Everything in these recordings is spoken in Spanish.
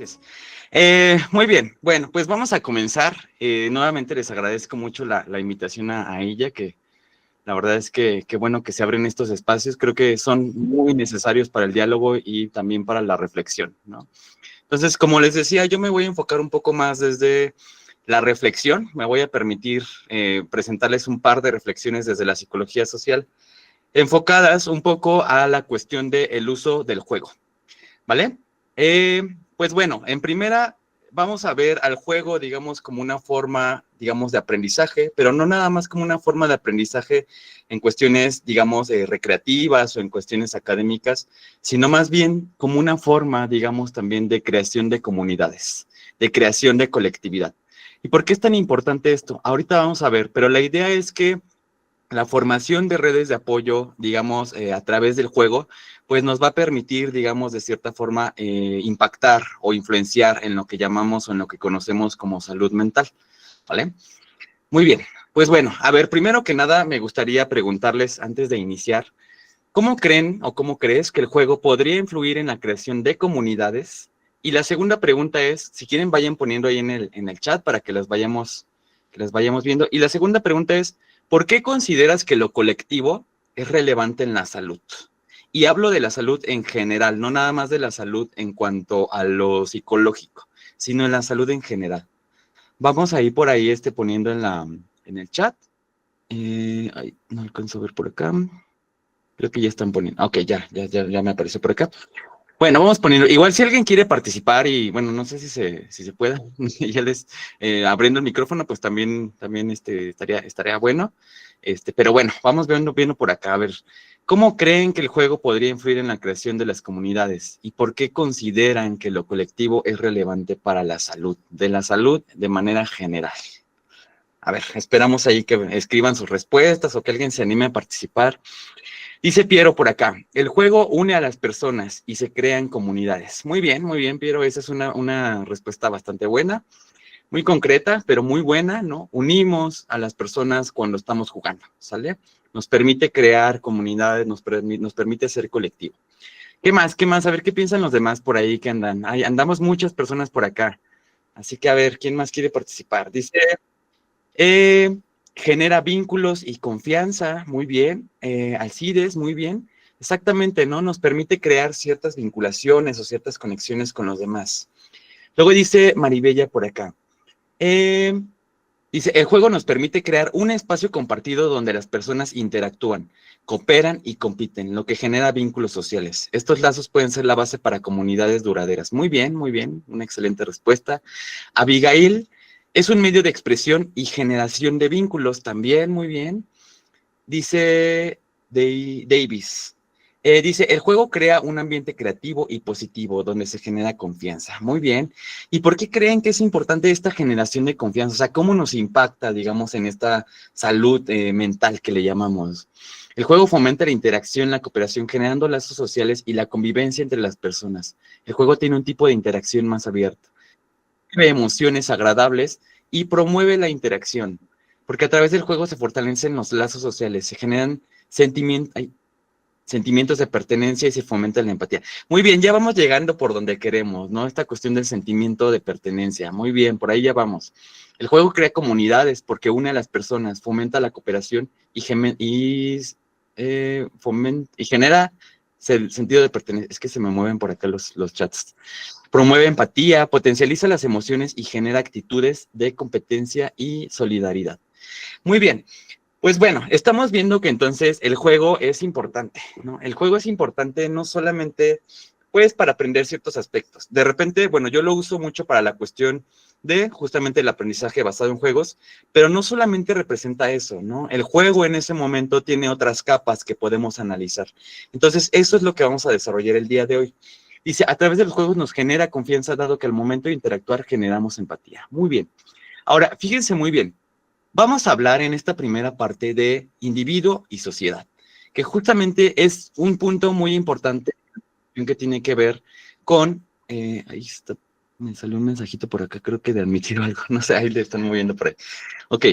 gracias. Muy bien, bueno, pues vamos a comenzar. Nuevamente les agradezco mucho la invitación a ella, que la verdad es que qué bueno que se abren estos espacios. Creo que son muy necesarios para el diálogo y también para la reflexión, ¿no? Entonces, como les decía, yo me voy a enfocar un poco más desde la reflexión. Me voy a permitir presentarles un par de reflexiones desde la psicología social, enfocadas un poco a la cuestión del uso del juego, ¿vale? Pues bueno, en primera vamos a ver al juego, digamos, como una forma, digamos, de aprendizaje, pero no nada más como una forma de aprendizaje en cuestiones, digamos, recreativas o en cuestiones académicas, sino más bien como una forma, digamos, también de creación de comunidades, de creación de colectividad. ¿Y por qué es tan importante esto? Ahorita vamos a ver, pero la idea es que la formación de redes de apoyo, digamos, a través del juego, pues nos va a permitir, digamos, de cierta forma, impactar o influenciar en lo que llamamos o en lo que conocemos como salud mental, ¿vale? Muy bien, pues bueno, a ver, primero que nada me gustaría preguntarles antes de iniciar, ¿cómo creen o cómo crees que el juego podría influir en la creación de comunidades? Y la segunda pregunta es, si quieren vayan poniendo ahí en el chat para que las vayamos viendo. Y la segunda pregunta es, ¿por qué consideras que lo colectivo es relevante en la salud? Y hablo de la salud en general, no nada más de la salud en cuanto a lo psicológico, sino en la salud en general. Vamos a ir por ahí poniendo en el chat. Ay, no alcanzo a ver por acá. Creo que ya están poniendo. Ok, ya me apareció por acá. Bueno, vamos poniendo. Igual si alguien quiere participar y bueno, no sé si se pueda, ya les abriendo el micrófono, pues también estaría bueno. Pero bueno, vamos viendo por acá. A ver, ¿cómo creen que el juego podría influir en la creación de las comunidades? ¿Y por qué consideran que lo colectivo es relevante para la salud? De la salud de manera general. A ver, esperamos ahí que escriban sus respuestas o que alguien se anime a participar. Dice Piero por acá, el juego une a las personas y se crean comunidades. Muy bien, Piero, esa es una respuesta bastante buena, muy concreta, pero muy buena, ¿no? Unimos a las personas cuando estamos jugando, ¿sale? Nos permite crear comunidades, nos permite ser colectivo. ¿Qué más? ¿Qué más? A ver qué piensan los demás por ahí que andan. Ay, andamos muchas personas por acá. Así que a ver, ¿quién más quiere participar? Dice, eh, genera vínculos y confianza, muy bien. Alcides, muy bien. Exactamente, ¿no? Nos permite crear ciertas vinculaciones o ciertas conexiones con los demás. Luego dice Maribella por acá. Eh, Dice, el juego nos permite crear un espacio compartido donde las personas interactúan, cooperan y compiten, lo que genera vínculos sociales. Estos lazos pueden ser la base para comunidades duraderas. Muy bien, una excelente respuesta. Abigail, es un medio de expresión y generación de vínculos, también muy bien. Dice Davis, dice, el juego crea un ambiente creativo y positivo donde se genera confianza. Muy bien. ¿Y por qué creen que es importante esta generación de confianza? O sea, ¿cómo nos impacta, digamos, en esta salud mental que le llamamos? El juego fomenta la interacción, la cooperación, generando lazos sociales y la convivencia entre las personas. El juego tiene un tipo de interacción más abierto, crea emociones agradables y promueve la interacción, porque a través del juego se fortalecen los lazos sociales, se generan sentimientos de pertenencia y se fomenta la empatía. Muy bien, ya vamos llegando por donde queremos, ¿no? Esta cuestión del sentimiento de pertenencia. Muy bien, por ahí ya vamos. El juego crea comunidades porque une a las personas, fomenta la cooperación y genera el sentido de pertenencia. Es que se me mueven por acá los chats. Promueve empatía, potencializa las emociones y genera actitudes de competencia y solidaridad. Muy bien, pues bueno, estamos viendo que entonces el juego es importante, ¿no? El juego es importante no solamente, pues, para aprender ciertos aspectos. De repente, bueno, yo lo uso mucho para la cuestión de justamente el aprendizaje basado en juegos, pero no solamente representa eso, ¿no? El juego en ese momento tiene otras capas que podemos analizar. Entonces, eso es lo que vamos a desarrollar el día de hoy. Dice, a través de los juegos nos genera confianza, dado que al momento de interactuar generamos empatía. Muy bien. Ahora, fíjense muy bien. Vamos a hablar en esta primera parte de individuo y sociedad, que justamente es un punto muy importante que tiene que ver con, ahí está, me salió un mensajito por acá, creo que de admitir algo, no sé, ahí le están moviendo por ahí. Ok,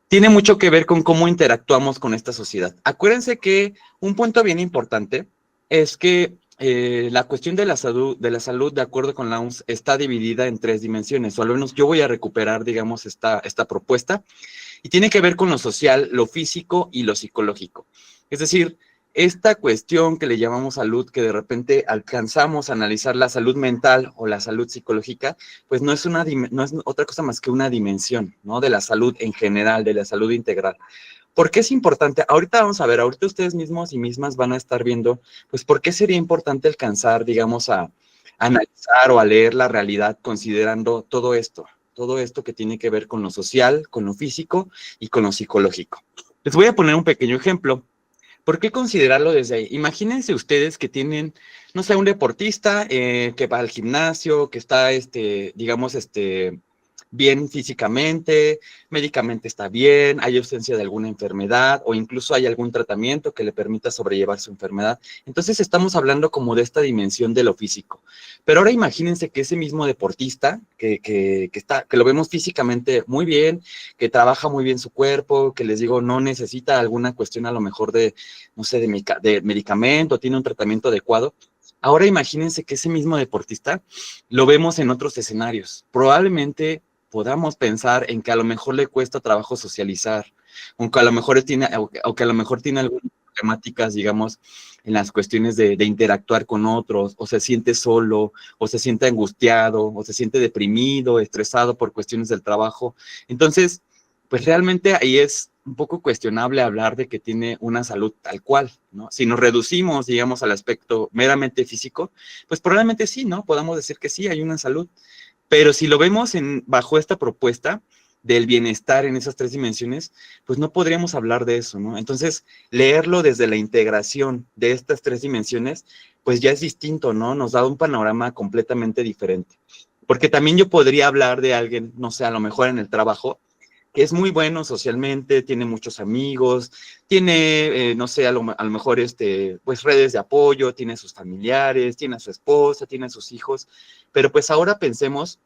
tiene mucho que ver con cómo interactuamos con esta sociedad. Acuérdense que un punto bien importante es que la cuestión de la salud, de acuerdo con la OMS, está dividida en tres dimensiones, o al menos yo voy a recuperar, digamos, esta propuesta, y tiene que ver con lo social, lo físico y lo psicológico. Es decir, esta cuestión que le llamamos salud, que de repente alcanzamos a analizar la salud mental o la salud psicológica, pues no es, no es otra cosa más que una dimensión, ¿no? De la salud en general, de la salud integral. ¿Por qué es importante? Ahorita vamos a ver, ahorita ustedes mismos y mismas van a estar viendo, pues, ¿por qué sería importante alcanzar, digamos, a analizar o a leer la realidad considerando todo esto que tiene que ver con lo social, con lo físico y con lo psicológico? Les voy a poner un pequeño ejemplo. ¿Por qué considerarlo desde ahí? Imagínense ustedes que tienen, no sé, un deportista que va al gimnasio, que está, digamos, bien físicamente, médicamente está bien, hay ausencia de alguna enfermedad o incluso hay algún tratamiento que le permita sobrellevar su enfermedad. Entonces estamos hablando como de esta dimensión de lo físico. Pero ahora imagínense que ese mismo deportista, que lo vemos físicamente muy bien, que trabaja muy bien su cuerpo, que les digo, no necesita alguna cuestión a lo mejor de, no sé, de medicamento, tiene un tratamiento adecuado. Ahora imagínense que ese mismo deportista lo vemos en otros escenarios. Probablemente podamos pensar en que a lo mejor le cuesta trabajo socializar, aunque a lo mejor tiene, o que a lo mejor tiene algunas problemáticas, digamos, en las cuestiones de interactuar con otros, o se siente solo, o se siente angustiado, o se siente deprimido, estresado por cuestiones del trabajo. Entonces, pues realmente ahí es un poco cuestionable hablar de que tiene una salud tal cual, ¿no? Si nos reducimos, digamos, al aspecto meramente físico, pues probablemente sí, ¿no? Podamos decir que sí, hay una salud. Pero si lo vemos bajo esta propuesta del bienestar en esas tres dimensiones, pues no podríamos hablar de eso, ¿no? Entonces, leerlo desde la integración de estas tres dimensiones, pues ya es distinto, ¿no? Nos da un panorama completamente diferente. Porque también yo podría hablar de alguien, no sé, a lo mejor en el trabajo, que es muy bueno socialmente, tiene muchos amigos, tiene, no sé, a lo mejor, pues redes de apoyo, tiene a sus familiares, tiene a su esposa, tiene a sus hijos, pero pues ahora pensemos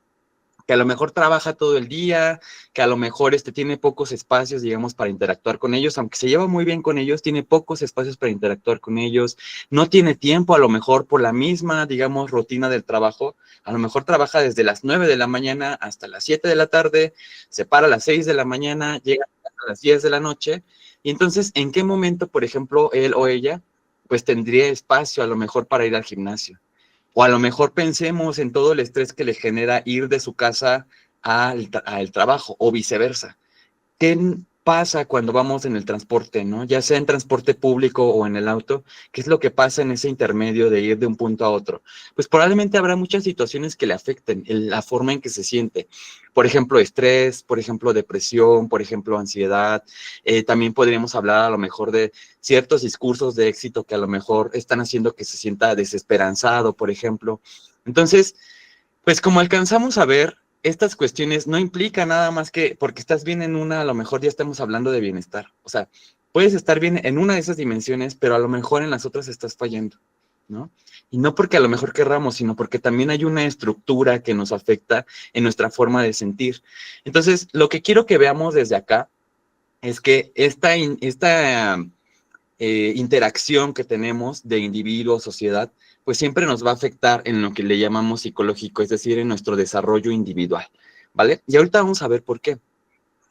que a lo mejor trabaja todo el día, que a lo mejor tiene pocos espacios, digamos, para interactuar con ellos, aunque se lleva muy bien con ellos, tiene pocos espacios para interactuar con ellos, no tiene tiempo a lo mejor por la misma, digamos, rutina del trabajo, a lo mejor trabaja desde las 9 de la mañana hasta las 7 de la tarde, se para a las 6 de la mañana, llega a las 10 de la noche, y entonces, ¿en qué momento, por ejemplo, él o ella, pues tendría espacio a lo mejor para ir al gimnasio? O a lo mejor pensemos en todo el estrés que le genera ir de su casa al trabajo o viceversa. ¿Qué pasa cuando vamos en el transporte, no? Ya sea en transporte público o en el auto, ¿qué es lo que pasa en ese intermedio de ir de un punto a otro? Pues probablemente habrá muchas situaciones que le afecten la forma en que se siente. Por ejemplo, estrés, por ejemplo, depresión, por ejemplo, ansiedad. También podríamos hablar a lo mejor de ciertos discursos de éxito que a lo mejor están haciendo que se sienta desesperanzado, por ejemplo. Entonces, pues como alcanzamos a ver, estas cuestiones no implican nada más que porque estás bien en una, a lo mejor ya estamos hablando de bienestar. O sea, puedes estar bien en una de esas dimensiones, pero a lo mejor en las otras estás fallando, ¿no? Y no porque a lo mejor querramos, sino porque también hay una estructura que nos afecta en nuestra forma de sentir. Entonces, lo que quiero que veamos desde acá es que esta interacción que tenemos de individuo, sociedad, pues siempre nos va a afectar en lo que le llamamos psicológico, es decir, en nuestro desarrollo individual, ¿vale? Y ahorita vamos a ver por qué.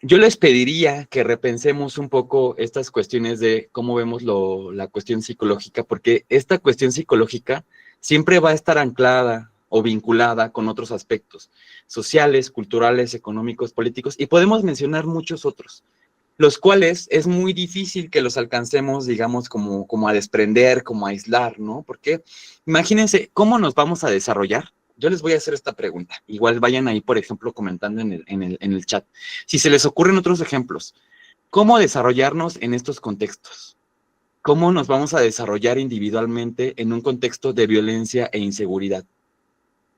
Yo les pediría que repensemos un poco estas cuestiones de cómo vemos la cuestión psicológica, porque esta cuestión psicológica siempre va a estar anclada o vinculada con otros aspectos sociales, culturales, económicos, políticos, y podemos mencionar muchos otros los cuales es muy difícil que los alcancemos, digamos, como a desprender, como a aislar, ¿no? Porque imagínense, ¿cómo nos vamos a desarrollar? Yo les voy a hacer esta pregunta. Igual vayan ahí, por ejemplo, comentando en el chat. Si se les ocurren otros ejemplos, ¿cómo desarrollarnos en estos contextos? ¿Cómo nos vamos a desarrollar individualmente en un contexto de violencia e inseguridad?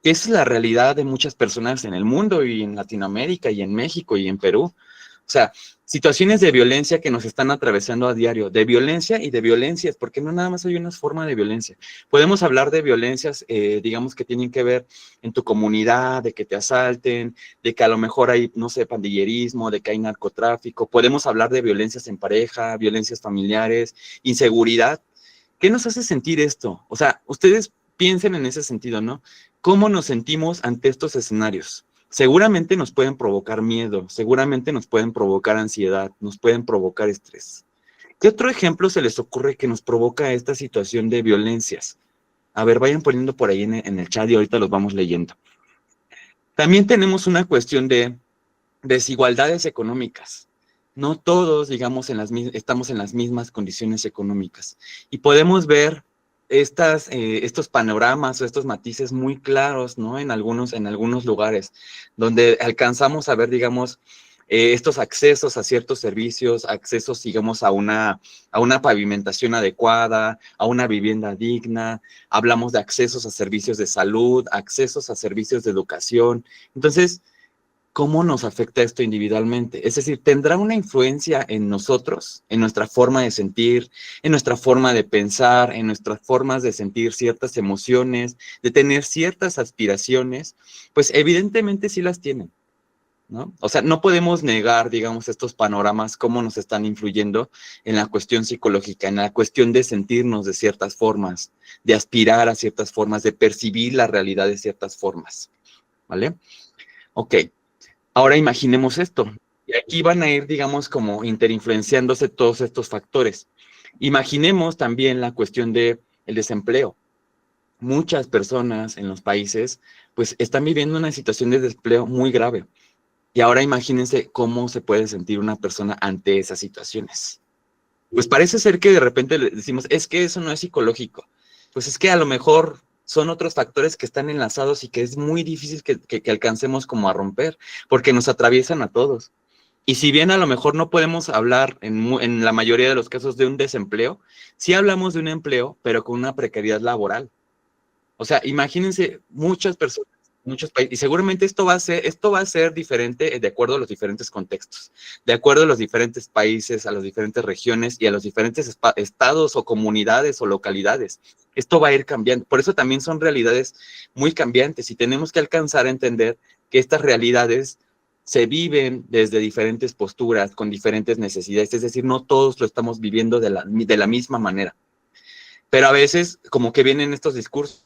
Esa es la realidad de muchas personas en el mundo y en Latinoamérica y en México y en Perú. O sea, situaciones de violencia que nos están atravesando a diario, de violencia y de violencias, porque no nada más hay una forma de violencia. Podemos hablar de violencias, digamos, que tienen que ver en tu comunidad, de que te asalten, de que a lo mejor hay, no sé, pandillerismo, de que hay narcotráfico. Podemos hablar de violencias en pareja, violencias familiares, inseguridad, ¿Qué nos hace sentir esto? O sea, ustedes piensen en ese sentido, ¿no? ¿Cómo nos sentimos ante estos escenarios? Seguramente nos pueden provocar miedo, seguramente nos pueden provocar ansiedad, nos pueden provocar estrés. ¿Qué otro ejemplo se les ocurre que nos provoca esta situación de violencias? A ver, vayan poniendo por ahí en el chat y ahorita los vamos leyendo. También tenemos una cuestión de desigualdades económicas. No todos, digamos, estamos en las mismas condiciones económicas. Y podemos ver estos panoramas o estos matices muy claros, ¿no? En algunos lugares, donde alcanzamos a ver, digamos, estos accesos a ciertos servicios, accesos, digamos, a una pavimentación adecuada, a una vivienda digna, hablamos de accesos a servicios de salud, accesos a servicios de educación. Entonces, ¿cómo nos afecta esto individualmente? Es decir, ¿tendrá una influencia en nosotros, en nuestra forma de sentir, en nuestra forma de pensar, en nuestras formas de sentir ciertas emociones, de tener ciertas aspiraciones? Pues evidentemente sí las tienen, ¿no? O sea, no podemos negar, digamos, estos panoramas, cómo nos están influyendo en la cuestión psicológica, en la cuestión de sentirnos de ciertas formas, de aspirar a ciertas formas, de percibir la realidad de ciertas formas, ¿vale? Ok. Ahora imaginemos esto. Y aquí van a ir, digamos, como interinfluenciándose todos estos factores. Imaginemos también la cuestión del desempleo. Muchas personas en los países, pues, están viviendo una situación de desempleo muy grave. Y ahora imagínense cómo se puede sentir una persona ante esas situaciones. Pues parece ser que de repente le decimos, es que eso no es psicológico. Pues es que a lo mejor son otros factores que están enlazados y que es muy difícil que alcancemos como a romper, porque nos atraviesan a todos. Y si bien a lo mejor no podemos hablar en la mayoría de los casos de un desempleo, sí hablamos de un empleo, pero con una precariedad laboral. O sea, imagínense muchas personas, muchos países, y seguramente esto va a ser diferente de acuerdo a los diferentes contextos, de acuerdo a los diferentes países, a las diferentes regiones y a los diferentes estados o comunidades o localidades. Esto va a ir cambiando. Por eso también son realidades muy cambiantes y tenemos que alcanzar a entender que estas realidades se viven desde diferentes posturas, con diferentes necesidades, es decir, no todos lo estamos viviendo de la misma manera. Pero a veces como que vienen estos discursos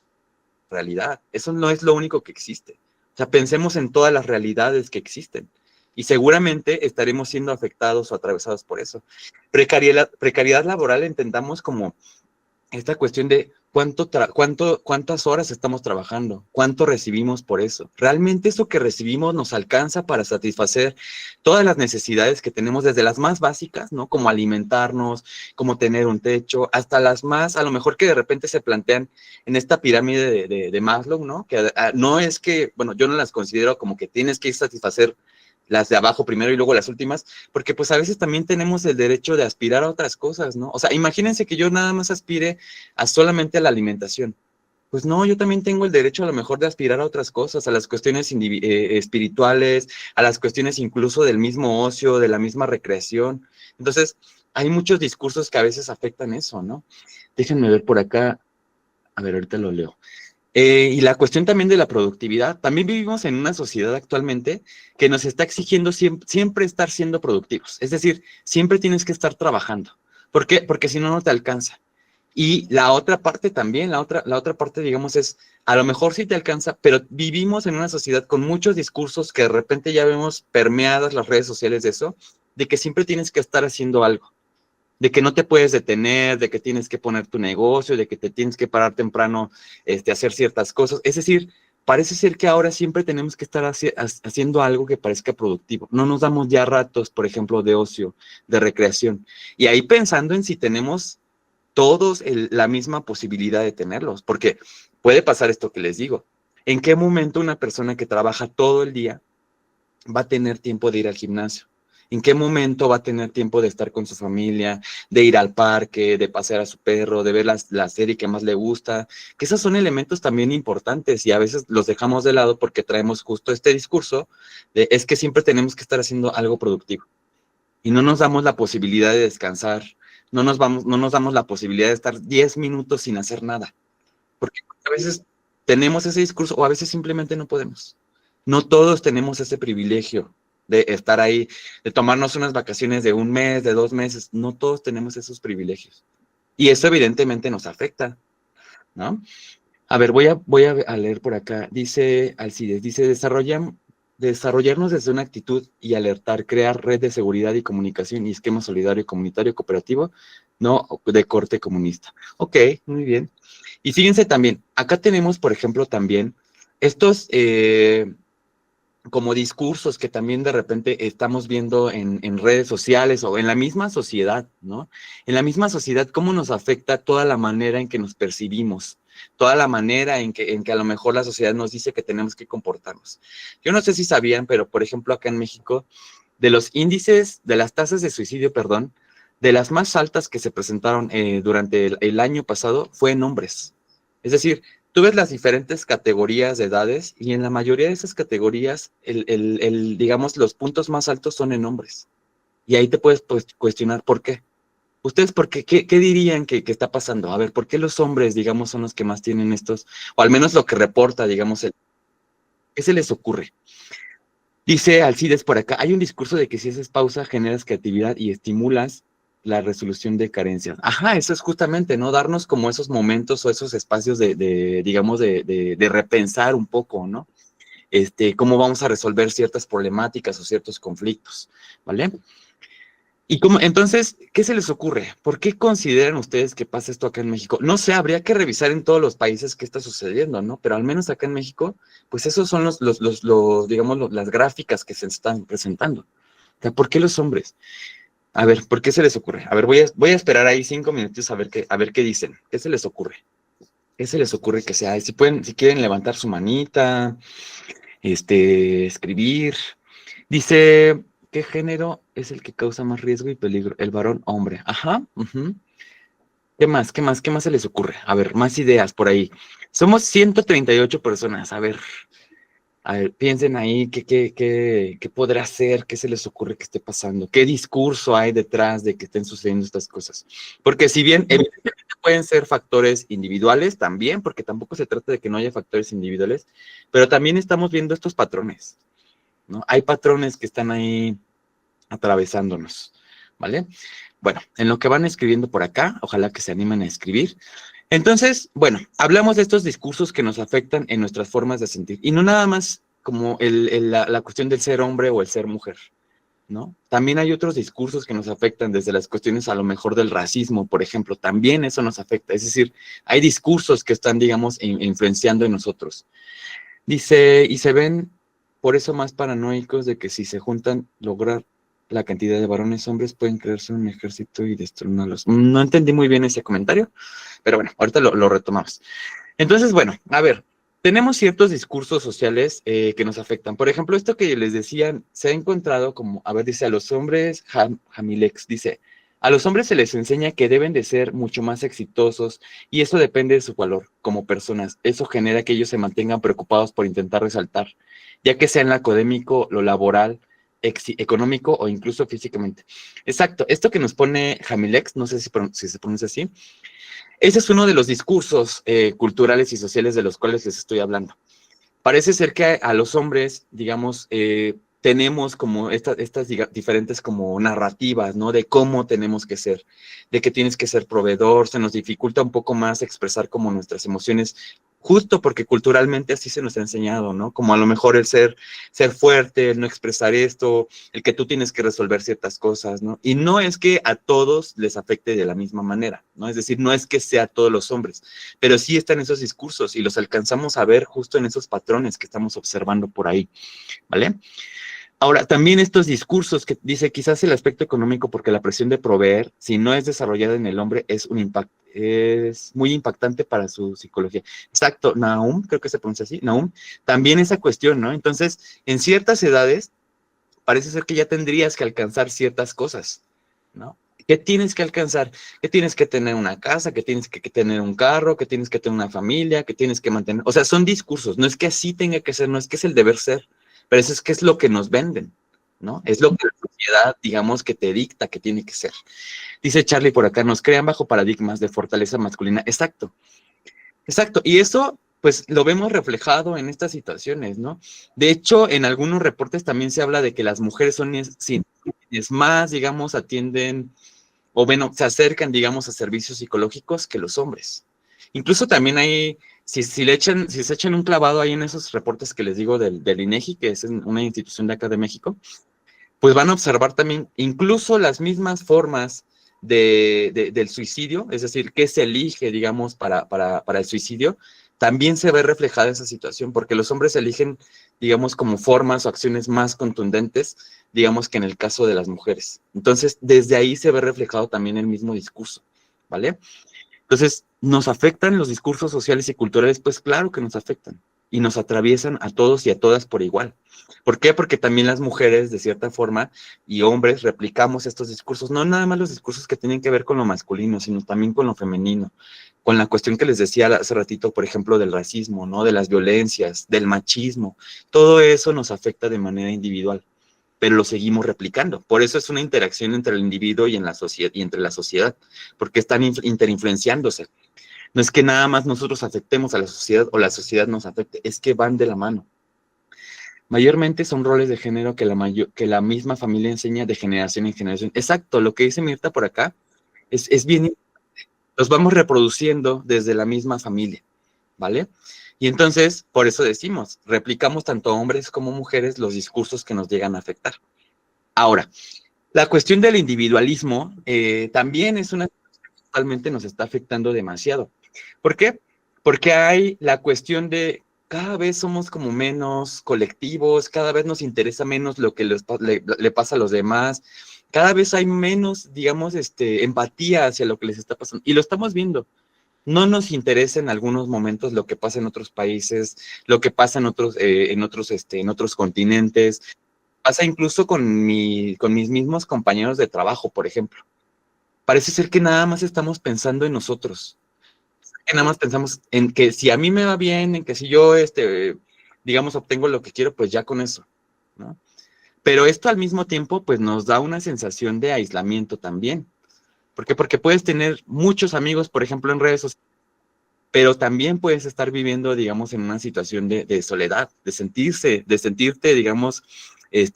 realidad. Eso no es lo único que existe. O sea, pensemos en todas las realidades que existen y seguramente estaremos siendo afectados o atravesados por eso. Precariedad laboral entendamos como esta cuestión de cuántas horas estamos trabajando, cuánto recibimos por eso. Realmente eso que recibimos nos alcanza para satisfacer todas las necesidades que tenemos, desde las más básicas, ¿no? Como alimentarnos, como tener un techo, hasta las más, a lo mejor que de repente se plantean en esta pirámide de Maslow, ¿no? Que no es que, bueno, yo no las considero como que tienes que satisfacer las de abajo primero y luego las últimas, porque pues a veces también tenemos el derecho de aspirar a otras cosas, ¿no? O sea, imagínense que yo nada más aspire a solamente a la alimentación. Pues no, yo también tengo el derecho a lo mejor de aspirar a otras cosas, a las cuestiones espirituales, a las cuestiones incluso del mismo ocio, de la misma recreación. Entonces, hay muchos discursos que a veces afectan eso, ¿no? Déjenme ver por acá, a ver, ahorita lo leo. Y la cuestión también de la productividad. También vivimos en una sociedad actualmente que nos está exigiendo siempre estar siendo productivos. Es decir, siempre tienes que estar trabajando. ¿Por qué? Porque si no, no te alcanza. Y la otra parte también, la otra parte, digamos, es, a lo mejor sí te alcanza, pero vivimos en una sociedad con muchos discursos que de repente ya vemos permeadas las redes sociales de eso, de que siempre tienes que estar haciendo algo, de que no te puedes detener, de que tienes que poner tu negocio, de que te tienes que parar temprano, hacer ciertas cosas. Es decir, parece ser que ahora siempre tenemos que estar haciendo algo que parezca productivo. No nos damos ya ratos, por ejemplo, de ocio, de recreación. Y ahí pensando en si tenemos todos la misma posibilidad de tenerlos, porque puede pasar esto que les digo. ¿En qué momento una persona que trabaja todo el día va a tener tiempo de ir al gimnasio? ¿En qué momento va a tener tiempo de estar con su familia, de ir al parque, de pasear a su perro, de ver la serie que más le gusta? Que esos son elementos también importantes y a veces los dejamos de lado porque traemos justo este discurso de es que siempre tenemos que estar haciendo algo productivo y no nos damos la posibilidad de descansar, no nos damos la posibilidad de estar 10 minutos sin hacer nada, porque a veces tenemos ese discurso o a veces simplemente no podemos. No todos tenemos ese privilegio de estar ahí, de tomarnos unas vacaciones de un mes, de 2 meses. No todos tenemos esos privilegios. Y eso evidentemente nos afecta, ¿no? A ver, voy a leer por acá. Dice Alcides, dice, desarrollarnos desde una actitud y alertar, crear red de seguridad y comunicación y esquema solidario, comunitario, cooperativo, no de corte comunista. Ok, muy bien. Y fíjense también, acá tenemos, por ejemplo, también estos como discursos que también de repente estamos viendo en redes sociales o en la misma sociedad, ¿no? En la misma sociedad, cómo nos afecta toda la manera en que nos percibimos, toda la manera en que a lo mejor la sociedad nos dice que tenemos que comportarnos. Yo no sé si sabían, pero por ejemplo acá en México, de los índices, de las tasas de suicidio, perdón, de las más altas que se presentaron durante el año pasado fue en hombres. Es decir, tú ves las diferentes categorías de edades y en la mayoría de esas categorías, digamos, los puntos más altos son en hombres. Y ahí te puedes pues, cuestionar por qué. ¿Ustedes por qué? ¿Qué dirían que está pasando? A ver, ¿por qué los hombres, digamos, son los que más tienen estos, o al menos lo que reporta, digamos, ¿qué se les ocurre? Dice Alcides por acá, hay un discurso de que si haces pausa generas creatividad y estimulas la resolución de carencias. Ajá, eso es justamente, ¿no? Darnos como esos momentos o esos espacios digamos, de repensar un poco, ¿no? Cómo vamos a resolver ciertas problemáticas o ciertos conflictos, ¿vale? Y cómo, entonces, ¿qué se les ocurre? ¿Por qué consideran ustedes que pasa esto acá en México? No sé, habría que revisar en todos los países qué está sucediendo, ¿no? Pero al menos acá en México, pues esos son digamos, las gráficas que se están presentando. O sea, ¿por qué los hombres? A ver, ¿por qué se les ocurre? A ver, voy a esperar ahí 5 minutos a ver qué dicen. ¿Qué se les ocurre? ¿Qué se les ocurre que sea? Si pueden, si quieren levantar su manita, escribir. Dice, ¿qué género es el que causa más riesgo y peligro? El varón hombre. Ajá. Ujú. ¿Qué más? ¿Qué más? ¿Qué más se les ocurre? A ver, más ideas por ahí. Somos 138 personas. A ver, piensen ahí qué podrá ser, qué se les ocurre que esté pasando, qué discurso hay detrás de que estén sucediendo estas cosas. Porque si bien evidentemente pueden ser factores individuales también, porque tampoco se trata de que no haya factores individuales, pero también estamos viendo estos patrones, ¿no? Hay patrones que están ahí atravesándonos, ¿vale? Bueno, en lo que van escribiendo por acá, ojalá que se animen a escribir. Entonces, bueno, hablamos de estos discursos que nos afectan en nuestras formas de sentir, y no nada más como la cuestión del ser hombre o el ser mujer, ¿no? También hay otros discursos que nos afectan desde las cuestiones a lo mejor del racismo, por ejemplo, también eso nos afecta, es decir, hay discursos que están, digamos, influenciando en nosotros. Dice, y se ven por eso más paranoicos de que si se juntan, lograr la cantidad de varones hombres pueden crearse un ejército y destronarlos. No entendí muy bien ese comentario, pero bueno, ahorita lo retomamos. Entonces, bueno, a ver, tenemos ciertos discursos sociales que nos afectan. Por ejemplo, esto que les decían, se ha encontrado como, a ver, dice a los hombres, Jamilex, dice, a los hombres se les enseña que deben de ser mucho más exitosos y eso depende de su valor como personas. Eso genera que ellos se mantengan preocupados por intentar resaltar, ya que sea en lo académico, lo laboral, económico o incluso físicamente. Exacto, esto que nos pone Jamilex, no sé si se pronuncia así, ese es uno de los discursos culturales y sociales de los cuales les estoy hablando. Parece ser que a los hombres, digamos, tenemos como estas diferentes como narrativas, ¿no? De cómo tenemos que ser, de que tienes que ser proveedor, se nos dificulta un poco más expresar como nuestras emociones, justo porque culturalmente así se nos ha enseñado, ¿no? Como a lo mejor ser fuerte, el no expresar esto, el que tú tienes que resolver ciertas cosas, ¿no? Y no es que a todos les afecte de la misma manera, ¿no? Es decir, no es que sea a todos los hombres, pero sí están esos discursos y los alcanzamos a ver justo en esos patrones que estamos observando por ahí, ¿vale? Ahora, también estos discursos que dice quizás el aspecto económico, porque la presión de proveer, si no es desarrollada en el hombre, es muy impactante para su psicología. Exacto, Nahum, creo que se pronuncia así, Nahum, también esa cuestión, ¿no? Entonces, en ciertas edades, parece ser que ya tendrías que alcanzar ciertas cosas, ¿no? ¿Qué tienes que alcanzar? Que tienes que tener una casa, que tienes que tener un carro, que tienes que tener una familia, que tienes que mantener. O sea, son discursos. No es que así tenga que ser, no es que es el deber ser, pero eso es que es lo que nos venden, ¿no? Es lo que la sociedad, digamos, que te dicta que tiene que ser. Dice Charlie por acá, nos crean bajo paradigmas de fortaleza masculina. Exacto, exacto. Y eso, pues, lo vemos reflejado en estas situaciones, ¿no? De hecho, en algunos reportes también se habla de que las mujeres son, sí, es más, digamos, atienden o bueno, se acercan, digamos, a servicios psicológicos que los hombres. Incluso también hay, si se echan un clavado ahí en esos reportes que les digo del INEGI, que es una institución de acá de México, pues van a observar también incluso las mismas formas del suicidio, es decir, qué se elige, digamos, para el suicidio, también se ve reflejada esa situación, porque los hombres eligen, digamos, como formas o acciones más contundentes, digamos, que en el caso de las mujeres. Entonces, desde ahí se ve reflejado también el mismo discurso, ¿vale? Entonces, ¿nos afectan los discursos sociales y culturales? Pues claro que nos afectan y nos atraviesan a todos y a todas por igual. ¿Por qué? Porque también las mujeres, de cierta forma, y hombres, replicamos estos discursos, no nada más los discursos que tienen que ver con lo masculino, sino también con lo femenino, con la cuestión que les decía hace ratito, por ejemplo, del racismo, ¿no? De las violencias, del machismo. Todo eso nos afecta de manera individual, pero lo seguimos replicando. Por eso es una interacción entre el individuo y, en la sociedad, y entre la sociedad, porque están interinfluenciándose. No es que nada más nosotros afectemos a la sociedad o la sociedad nos afecte, es que van de la mano. Mayormente son roles de género que la misma familia enseña de generación en generación. Exacto, lo que dice Mirta por acá es bien, los vamos reproduciendo desde la misma familia, ¿vale? Y entonces, por eso decimos, replicamos tanto hombres como mujeres los discursos que nos llegan a afectar. Ahora, la cuestión del individualismo también es una que actualmente nos está afectando demasiado. ¿Por qué? Porque hay la cuestión de cada vez somos como menos colectivos, cada vez nos interesa menos lo que le pasa a los demás, cada vez hay menos, digamos, empatía hacia lo que les está pasando. Y lo estamos viendo. No nos interesa en algunos momentos lo que pasa en otros países, lo que pasa en otros continentes. Pasa incluso con mis mismos compañeros de trabajo, por ejemplo. Parece ser que nada más estamos pensando en nosotros, que nada más pensamos en que si a mí me va bien, en que si yo, digamos, obtengo lo que quiero, pues ya con eso, ¿no? Pero esto al mismo tiempo, pues nos da una sensación de aislamiento también. ¿Por qué? Porque puedes tener muchos amigos, por ejemplo, en redes sociales, pero también puedes estar viviendo, digamos, en una situación de soledad, de sentirte, digamos,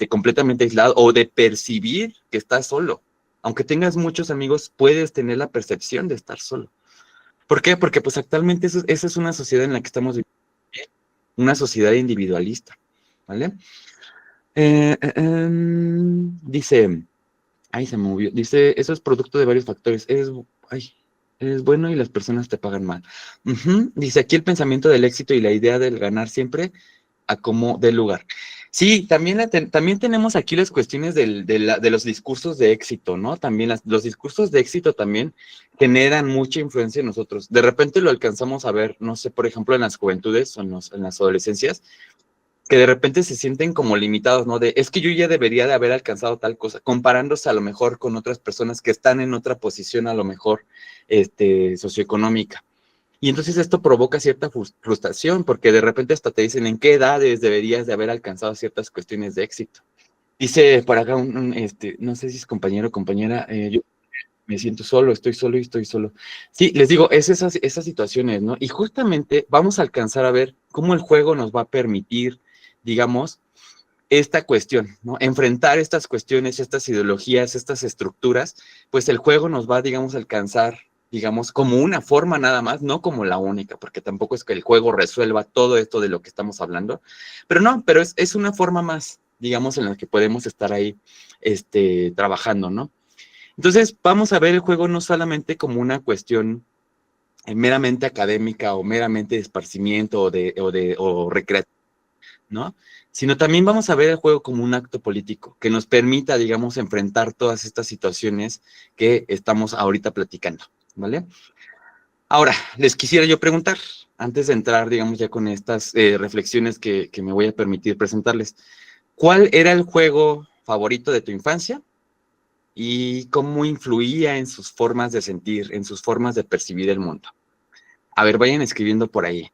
completamente aislado o de percibir que estás solo. Aunque tengas muchos amigos, puedes tener la percepción de estar solo. ¿Por qué? Porque pues actualmente esa es una sociedad en la que estamos viviendo, una sociedad individualista, ¿vale? Dice, ay, se movió, dice, eso es producto de varios factores, eres bueno y las personas te pagan mal. Dice, aquí el pensamiento del éxito y la idea del ganar siempre a como del lugar. Sí, también tenemos aquí las cuestiones de los discursos de éxito, ¿no? También los discursos de éxito también generan mucha influencia en nosotros. De repente lo alcanzamos a ver, no sé, por ejemplo, en las juventudes o en las adolescencias, que de repente se sienten como limitados, ¿no? Es que yo ya debería de haber alcanzado tal cosa, comparándose a lo mejor con otras personas que están en otra posición, a lo mejor, socioeconómica. Y entonces esto provoca cierta frustración, porque de repente hasta te dicen en qué edades deberías de haber alcanzado ciertas cuestiones de éxito. Dice por acá no sé si es compañero o compañera, yo me siento solo, estoy solo y estoy solo. Sí, les digo, es esas situaciones, ¿no? Y justamente vamos a alcanzar a ver cómo el juego nos va a permitir, digamos, esta cuestión, ¿no? Enfrentar estas cuestiones, estas ideologías, estas estructuras, pues el juego nos va, digamos, a alcanzar, digamos, como una forma nada más, no como la única, porque tampoco es que el juego resuelva todo esto de lo que estamos hablando, pero no, pero es una forma más, digamos, en la que podemos estar ahí, trabajando, ¿no? Entonces, vamos a ver el juego no solamente como una cuestión meramente académica o meramente de esparcimiento o recreativo, ¿no? Sino también vamos a ver el juego como un acto político que nos permita, digamos, enfrentar todas estas situaciones que estamos ahorita platicando, ¿vale? Ahora, les quisiera yo preguntar, antes de entrar, digamos, ya con estas reflexiones que me voy a permitir presentarles, ¿cuál era el juego favorito de tu infancia y cómo influía en sus formas de sentir, en sus formas de percibir el mundo? A ver, vayan escribiendo por ahí.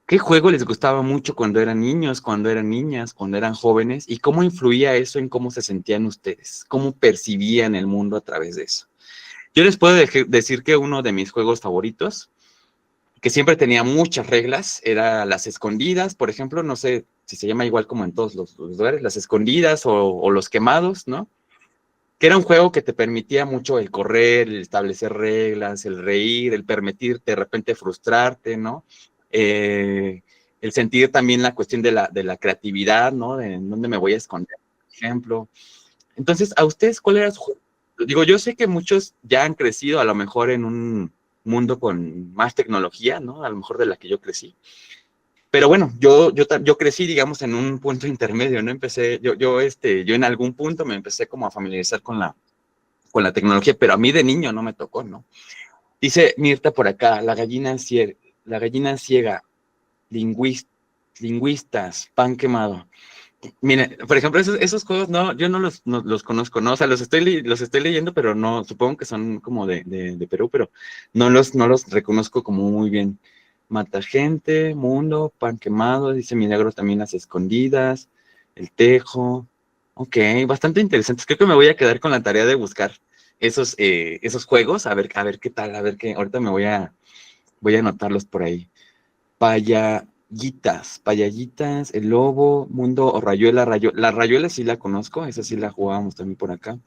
¿Qué juego les gustaba mucho cuando eran niños, cuando eran niñas, cuando eran jóvenes? ¿Y cómo influía eso en cómo se sentían ustedes? ¿Cómo percibían el mundo a través de eso? Yo les puedo decir que uno de mis juegos favoritos, que siempre tenía muchas reglas, era las escondidas, por ejemplo, no sé si se llama igual como en todos los lugares, las escondidas o los quemados, ¿no? que era un juego que te permitía mucho el correr, el establecer reglas, el reír, el permitirte de repente frustrarte, ¿no? Eh, el sentir también la cuestión de la creatividad, ¿no? De en dónde me voy a esconder, por ejemplo. Entonces, ¿a ustedes cuál era su juego? Digo, yo sé que muchos ya han crecido a lo mejor en un mundo con más tecnología, ¿no? A lo mejor de la que yo crecí. Pero bueno, yo crecí, digamos, en un punto intermedio, ¿no? Empecé, yo en algún punto me empecé como a familiarizar con la tecnología, pero a mí de niño no me tocó, ¿no? Dice Mirta por acá, la gallina ciega, lingüis, lingüistas, pan quemado. Mire, por ejemplo, esos juegos, no, yo no los conozco, ¿no? O sea, los estoy leyendo, pero no, supongo que son como de Perú, pero no los reconozco como muy bien. Mata gente, mundo, pan quemado, dice Milagro también las escondidas, el tejo. Ok, bastante interesantes. Creo que me voy a quedar con la tarea de buscar esos juegos, a ver qué tal, a ver qué, ahorita voy a anotarlos por ahí. Payayitas, el lobo, mundo o rayuela, la rayuela sí la conozco, esa sí la jugábamos también por acá.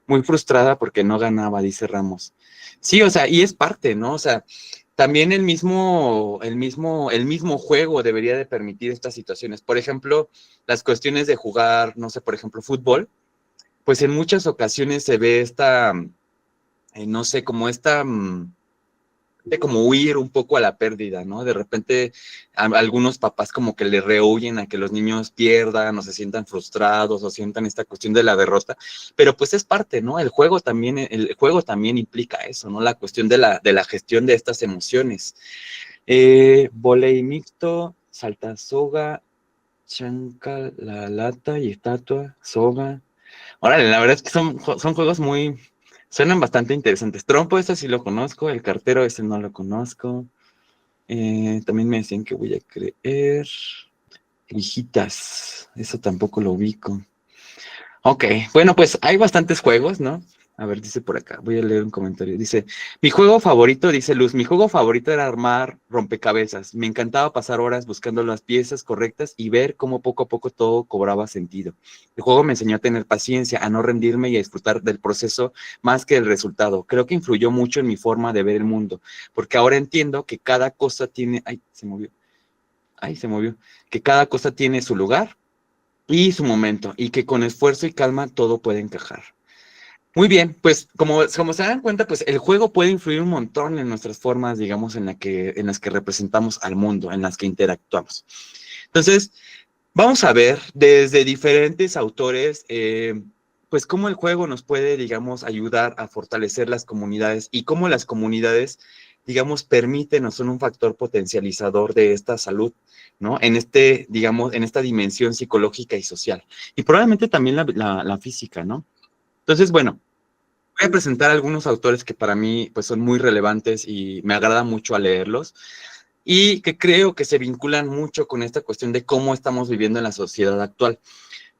Muy frustrada porque no ganaba, dice Ramos. Sí, o sea, y es parte, ¿no? O sea, también el mismo juego debería de permitir estas situaciones. Por ejemplo, las cuestiones de jugar, no sé, por ejemplo, fútbol, pues en muchas ocasiones se ve no sé, como de como huir un poco a la pérdida, ¿no? De repente algunos papás como que le rehuyen a que los niños pierdan o se sientan frustrados o sientan esta cuestión de la derrota, pero pues es parte, ¿no? El juego también implica eso, ¿no? La cuestión de la gestión de estas emociones. Volei mixto, salta soga, chanca, la lata y estatua, soga. Órale, la verdad es que son juegos suenan bastante interesantes. Trompo, ese sí lo conozco, el cartero, ese no lo conozco. También me decían que voy a creer. Hijitas, eso tampoco lo ubico. Ok, bueno, pues hay bastantes juegos, ¿no? A ver, dice por acá, voy a leer un comentario. Dice, mi juego favorito, dice Luz, mi juego favorito era armar rompecabezas. Me encantaba pasar horas buscando las piezas correctas y ver cómo poco a poco todo cobraba sentido. El juego me enseñó a tener paciencia, a no rendirme y a disfrutar del proceso más que del resultado. Creo que influyó mucho en mi forma de ver el mundo, porque ahora entiendo que cada cosa tiene... Ay, se movió. Que cada cosa tiene su lugar y su momento, y que con esfuerzo y calma todo puede encajar. Muy bien, pues como se dan cuenta, pues el juego puede influir un montón en nuestras formas, digamos, en las que representamos al mundo, en las que interactuamos. Entonces, vamos a ver desde diferentes autores, pues cómo el juego nos puede, digamos, ayudar a fortalecer las comunidades y cómo las comunidades, digamos, permiten o son un factor potencializador de esta salud, ¿no? Digamos, en esta dimensión psicológica y social. Y probablemente también la física, ¿no? Entonces, bueno, voy a presentar algunos autores que para mí, pues, son muy relevantes y me agrada mucho a leerlos y que creo que se vinculan mucho con esta cuestión de cómo estamos viviendo en la sociedad actual.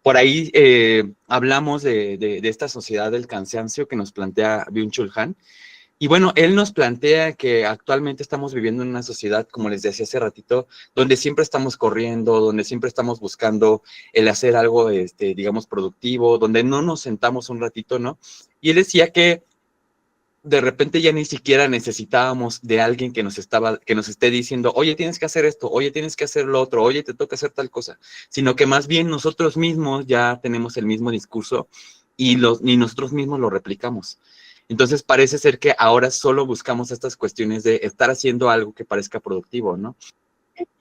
Por ahí hablamos de esta sociedad del cansancio que nos plantea Byung-Chul Han. Y bueno, él nos plantea que actualmente estamos viviendo en una sociedad, como les decía hace ratito, donde siempre estamos corriendo, donde siempre estamos buscando el hacer algo, digamos, productivo, donde no nos sentamos un ratito, ¿no? Y él decía que de repente ya ni siquiera necesitábamos de alguien que nos esté diciendo, oye, tienes que hacer esto, oye, tienes que hacer lo otro, oye, te toca hacer tal cosa, sino que más bien nosotros mismos ya tenemos el mismo discurso y nosotros mismos lo replicamos. Entonces parece ser que ahora solo buscamos estas cuestiones de estar haciendo algo que parezca productivo, ¿no?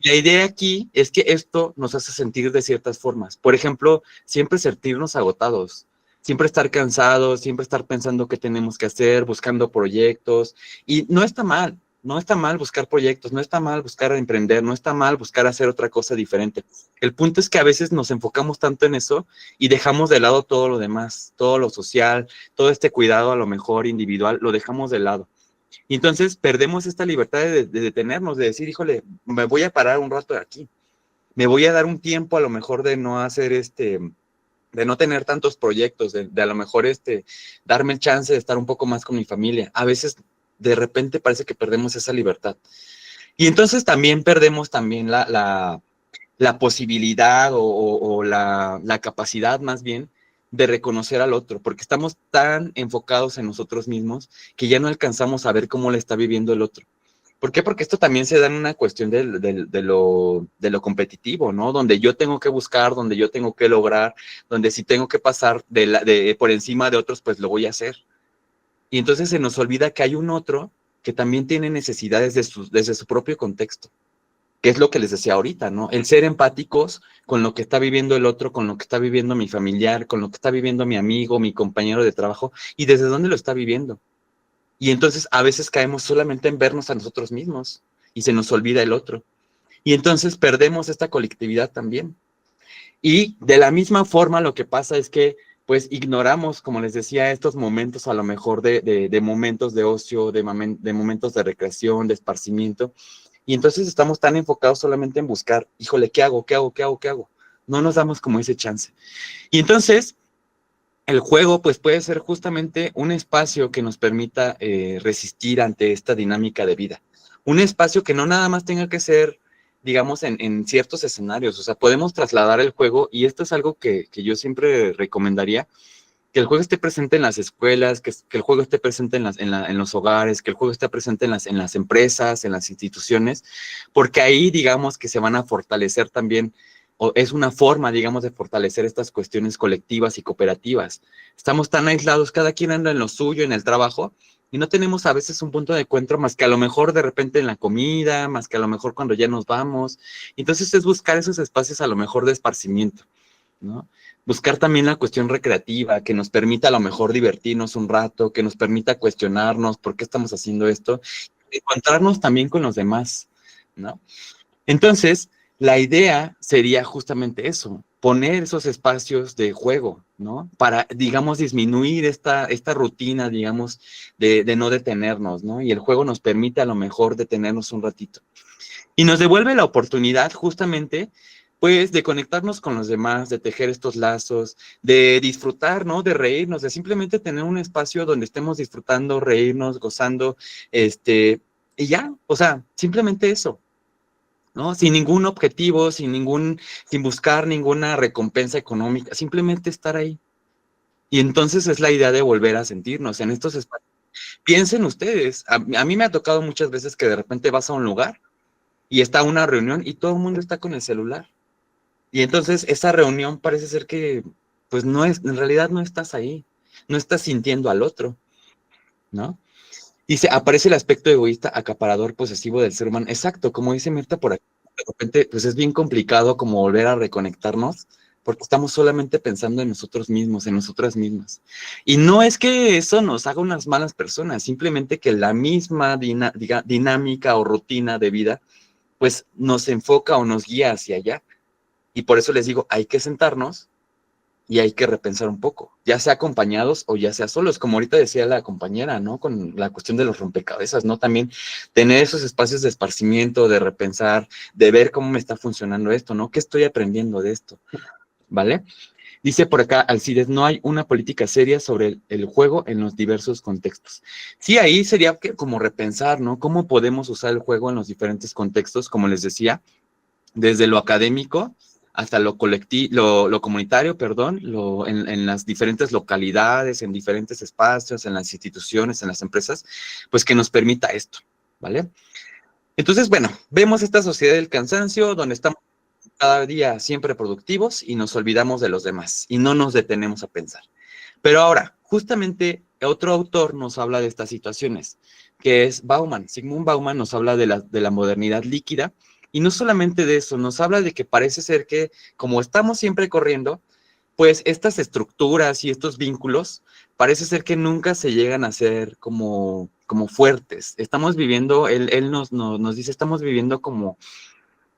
La idea aquí es que esto nos hace sentir de ciertas formas. Por ejemplo, siempre sentirnos agotados, siempre estar cansados, siempre estar pensando qué tenemos que hacer, buscando proyectos. Y no está mal, no está mal buscar proyectos, no está mal buscar emprender, no está mal buscar hacer otra cosa diferente. El punto es que a veces nos enfocamos tanto en eso y dejamos de lado todo lo demás, todo lo social, todo este cuidado a lo mejor individual, lo dejamos de lado. Y entonces perdemos esta libertad de detenernos, de decir, híjole, me voy a parar un rato de aquí, me voy a dar un tiempo a lo mejor de no hacer de no tener tantos proyectos, de a lo mejor darme el chance de estar un poco más con mi familia. A veces de repente parece que perdemos esa libertad. Y entonces también perdemos también la posibilidad o la capacidad más bien de reconocer al otro, porque estamos tan enfocados en nosotros mismos que ya no alcanzamos a ver cómo le está viviendo el otro. ¿Por qué? Porque esto también se da en una cuestión de lo competitivo, ¿no? Donde yo tengo que buscar, donde yo tengo que lograr, donde si tengo que pasar por encima de otros, pues lo voy a hacer. Y entonces se nos olvida que hay un otro que también tiene necesidades desde su propio contexto, que es lo que les decía ahorita, ¿no? El ser empáticos con lo que está viviendo el otro, con lo que está viviendo mi familiar, con lo que está viviendo mi amigo, mi compañero de trabajo, y desde dónde lo está viviendo. Y entonces a veces caemos solamente en vernos a nosotros mismos y se nos olvida el otro. Y entonces perdemos esta colectividad también. Y de la misma forma lo que pasa es que pues ignoramos, como les decía, estos momentos a lo mejor de momentos de ocio, de momentos de recreación, de esparcimiento. Y entonces estamos tan enfocados solamente en buscar, híjole, ¿qué hago? ¿Qué hago? ¿Qué hago? ¿Qué hago? No nos damos como ese chance. Y entonces el juego pues puede ser justamente un espacio que nos permita resistir ante esta dinámica de vida. Un espacio que no nada más tenga que ser, digamos, en ciertos escenarios. O sea, podemos trasladar el juego y esto es algo que yo siempre recomendaría, que el juego esté presente en las escuelas, que el juego esté presente en los hogares, que el juego esté presente en las empresas, en las instituciones, porque ahí digamos que se van a fortalecer también o es una forma, digamos, de fortalecer estas cuestiones colectivas y cooperativas. Estamos tan aislados, cada quien anda en lo suyo, en el trabajo, y no tenemos a veces un punto de encuentro más que a lo mejor de repente en la comida, más que a lo mejor cuando ya nos vamos. Entonces es buscar esos espacios a lo mejor de esparcimiento, ¿no? Buscar también la cuestión recreativa, que nos permita a lo mejor divertirnos un rato, que nos permita cuestionarnos por qué estamos haciendo esto, encontrarnos también con los demás, ¿no? Entonces, la idea sería justamente eso, poner esos espacios de juego, ¿no? Para, digamos, disminuir esta rutina, digamos, de no detenernos, ¿no? Y el juego nos permite a lo mejor detenernos un ratito. Y nos devuelve la oportunidad justamente, pues, de conectarnos con los demás, de tejer estos lazos, de disfrutar, ¿no? De reírnos, de simplemente tener un espacio donde estemos disfrutando, reírnos, gozando, y ya, o sea, simplemente eso. ¿No? Sin ningún objetivo, sin buscar ninguna recompensa económica, simplemente estar ahí. Y entonces es la idea de volver a sentirnos en estos espacios. Piensen ustedes, a mí me ha tocado muchas veces que de repente vas a un lugar y está una reunión y todo el mundo está con el celular. Y entonces esa reunión parece ser que, pues no es, en realidad no estás ahí, no estás sintiendo al otro, ¿no? Dice, aparece el aspecto egoísta, acaparador, posesivo del ser humano. Exacto, como dice Mirta por aquí, de repente, pues es bien complicado como volver a reconectarnos, porque estamos solamente pensando en nosotros mismos, en nosotras mismas. Y no es que eso nos haga unas malas personas, simplemente que la misma dinámica o rutina de vida, pues nos enfoca o nos guía hacia allá. Y por eso les digo, hay que sentarnos y hay que repensar un poco, ya sea acompañados o ya sea solos, como ahorita decía la compañera, ¿no? Con la cuestión de los rompecabezas, ¿no? También tener esos espacios de esparcimiento, de repensar, de ver cómo me está funcionando esto, ¿no? ¿Qué estoy aprendiendo de esto? ¿Vale? Dice por acá Alcides, no hay una política seria sobre el juego en los diversos contextos. Sí, ahí sería como repensar, ¿no? ¿Cómo podemos usar el juego en los diferentes contextos? Como les decía, desde lo académico hasta lo colectivo, lo comunitario, perdón, en las diferentes localidades, en diferentes espacios, en las instituciones, en las empresas, pues que nos permita esto, ¿vale? Entonces, bueno, vemos esta sociedad del cansancio donde estamos cada día siempre productivos y nos olvidamos de los demás y no nos detenemos a pensar. Pero ahora, justamente otro autor nos habla de estas situaciones, que es Bauman. Sigmund Bauman nos habla de la modernidad líquida y no solamente de eso, nos habla de que parece ser que como estamos siempre corriendo, pues estas estructuras y estos vínculos parece ser que nunca se llegan a ser como fuertes. Estamos viviendo, él nos dice, estamos viviendo como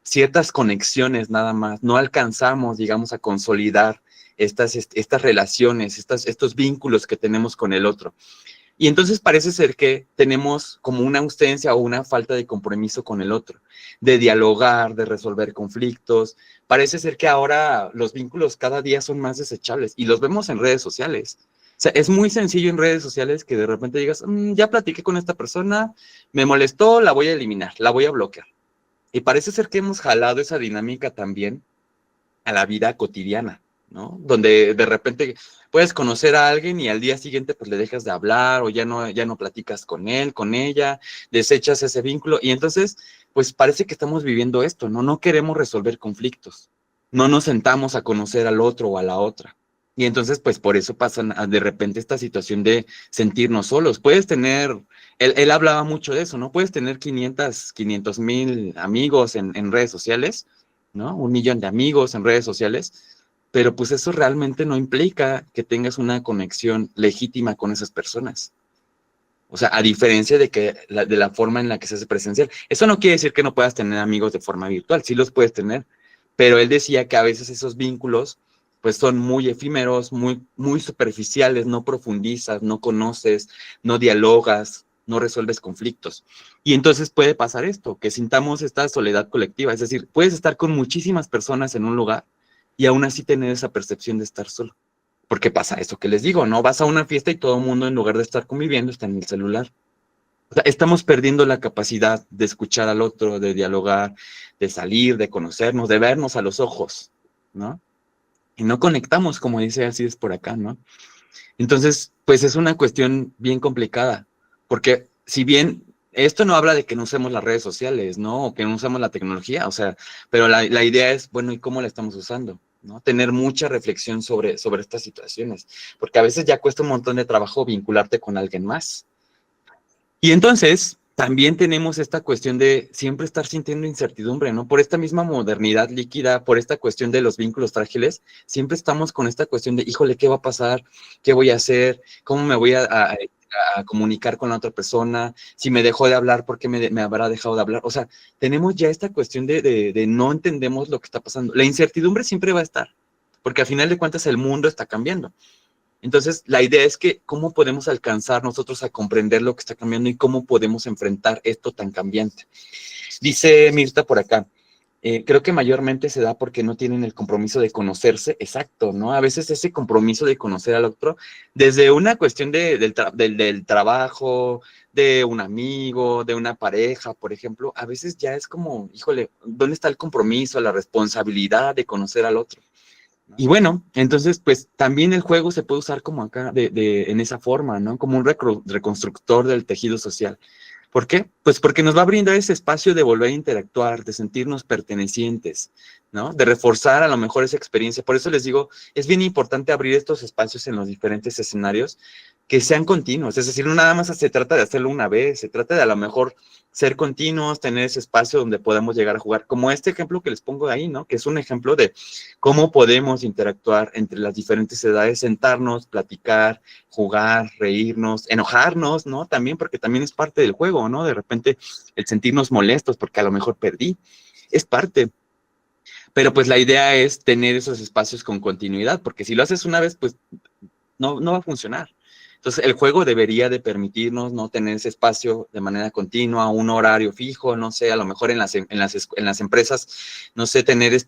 ciertas conexiones nada más, no alcanzamos, digamos, a consolidar estas relaciones, estos vínculos que tenemos con el otro. Y entonces parece ser que tenemos como una ausencia o una falta de compromiso con el otro, de dialogar, de resolver conflictos. Parece ser que ahora los vínculos cada día son más desechables y los vemos en redes sociales. O sea, es muy sencillo en redes sociales que de repente digas, ya platiqué con esta persona, me molestó, la voy a eliminar, la voy a bloquear. Y parece ser que hemos jalado esa dinámica también a la vida cotidiana, ¿no? Donde de repente puedes conocer a alguien y al día siguiente pues le dejas de hablar o ya no platicas con él, con ella, desechas ese vínculo y entonces pues parece que estamos viviendo esto, ¿no? No queremos resolver conflictos, no nos sentamos a conocer al otro o a la otra. Y entonces, pues por eso pasan de repente esta situación de sentirnos solos. Puedes tener, él hablaba mucho de eso, ¿no? Puedes tener 500,000 amigos en redes sociales, ¿no? 1 millón de amigos en redes sociales, pero pues eso realmente no implica que tengas una conexión legítima con esas personas. O sea, a diferencia de la forma en la que se hace presencial. Eso no quiere decir que no puedas tener amigos de forma virtual, sí los puedes tener, pero él decía que a veces esos vínculos pues son muy efímeros, muy superficiales, no profundizas, no conoces, no dialogas, no resuelves conflictos. Y entonces puede pasar esto, que sintamos esta soledad colectiva, es decir, puedes estar con muchísimas personas en un lugar y aún así tener esa percepción de estar solo. Porque pasa esto que les digo, ¿no? Vas a una fiesta y todo el mundo, en lugar de estar conviviendo, está en el celular. O sea, estamos perdiendo la capacidad de escuchar al otro, de dialogar, de salir, de conocernos, de vernos a los ojos, ¿no? Y no conectamos, como dice Alcides por acá, ¿no? Entonces, pues es una cuestión bien complicada, porque si bien esto no habla de que no usemos las redes sociales, ¿no? O que no usemos la tecnología, o sea, pero la idea es, bueno, ¿y cómo la estamos usando? ¿No? Tener mucha reflexión sobre estas situaciones, porque a veces ya cuesta un montón de trabajo vincularte con alguien más. Y entonces, también tenemos esta cuestión de siempre estar sintiendo incertidumbre, ¿no? Por esta misma modernidad líquida, por esta cuestión de los vínculos frágiles, siempre estamos con esta cuestión de, híjole, ¿qué va a pasar? ¿Qué voy a hacer? ¿Cómo me voy a comunicar con la otra persona? Si me dejó de hablar, ¿por qué me habrá dejado de hablar? O sea, tenemos ya esta cuestión de no entendemos lo que está pasando. La incertidumbre siempre va a estar, porque al final de cuentas el mundo está cambiando. Entonces, la idea es que cómo podemos alcanzar nosotros a comprender lo que está cambiando y cómo podemos enfrentar esto tan cambiante. Dice Mirta por acá, creo que mayormente se da porque no tienen el compromiso de conocerse, exacto, ¿no? A veces ese compromiso de conocer al otro, desde una cuestión del trabajo, de un amigo, de una pareja, por ejemplo, a veces ya es como, híjole, ¿dónde está el compromiso, la responsabilidad de conocer al otro? Y bueno, entonces, pues también el juego se puede usar como acá, en esa forma, ¿no? Como un reconstructor del tejido social. ¿Por qué? Pues porque nos va a brindar ese espacio de volver a interactuar, de sentirnos pertenecientes, ¿no? De reforzar a lo mejor esa experiencia. Por eso les digo, es bien importante abrir estos espacios en los diferentes escenarios que sean continuos. Es decir, no nada más se trata de hacerlo una vez, se trata de a lo mejor ser continuos, tener ese espacio donde podamos llegar a jugar, como este ejemplo que les pongo ahí, ¿no? Que es un ejemplo de cómo podemos interactuar entre las diferentes edades, sentarnos, platicar, jugar, reírnos, enojarnos, ¿no? También, porque también es parte del juego, ¿no? De repente el sentirnos molestos porque a lo mejor perdí, es parte. Pero pues la idea es tener esos espacios con continuidad, porque si lo haces una vez, pues no va a funcionar. Entonces, el juego debería de permitirnos no tener ese espacio de manera continua, un horario fijo, no sé, a lo mejor en las empresas, no sé, tener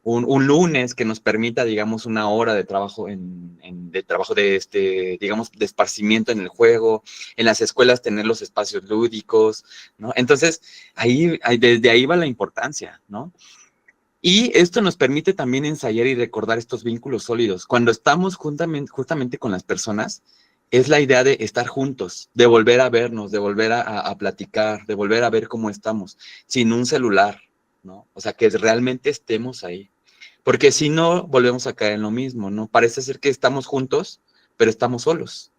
un lunes que nos permita, digamos, 1 hora de trabajo de trabajo digamos, de esparcimiento en el juego, en las escuelas tener los espacios lúdicos, ¿no? Entonces, desde ahí va la importancia, ¿no? Y esto nos permite también ensayar y recordar estos vínculos sólidos. Cuando estamos justamente con las personas, es la idea de estar juntos, de volver a vernos, de volver a platicar, de volver a ver cómo estamos, sin un celular, ¿no? O sea, que realmente estemos ahí. Porque si no, volvemos a caer en lo mismo, ¿no? Parece ser que estamos juntos, pero estamos solos.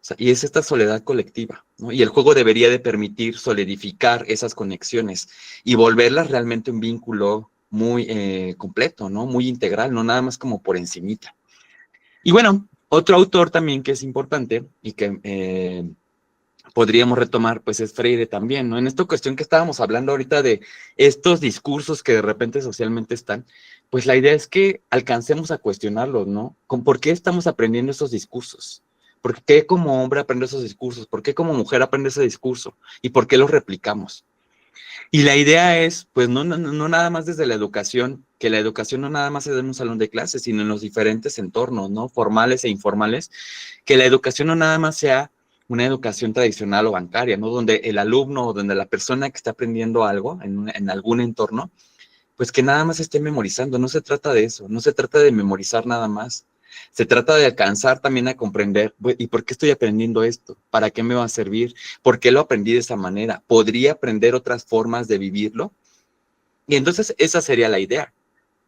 O sea, y es esta soledad colectiva, ¿no? Y el juego debería de permitir solidificar esas conexiones y volverlas realmente un vínculo muy completo, ¿no? Muy integral, no nada más como por encimita. Y bueno, otro autor también que es importante y que podríamos retomar, pues es Freire también, ¿no? En esta cuestión que estábamos hablando ahorita de estos discursos que de repente socialmente están, pues la idea es que alcancemos a cuestionarlos, ¿no? ¿Por qué estamos aprendiendo esos discursos? ¿Por qué como hombre aprendo esos discursos? ¿Por qué como mujer aprende ese discurso? ¿Y por qué los replicamos? Y la idea es, pues no nada más desde la educación, que la educación no nada más se da en un salón de clases, sino en los diferentes entornos, ¿no? Formales e informales, que la educación no nada más sea una educación tradicional o bancaria, ¿no? Donde el alumno o donde la persona que está aprendiendo algo en algún entorno, pues que nada más esté memorizando. No se trata de eso, no se trata de memorizar nada más. Se trata de alcanzar también a comprender, ¿y por qué estoy aprendiendo esto? ¿Para qué me va a servir? ¿Por qué lo aprendí de esa manera? ¿Podría aprender otras formas de vivirlo? Y entonces esa sería la idea,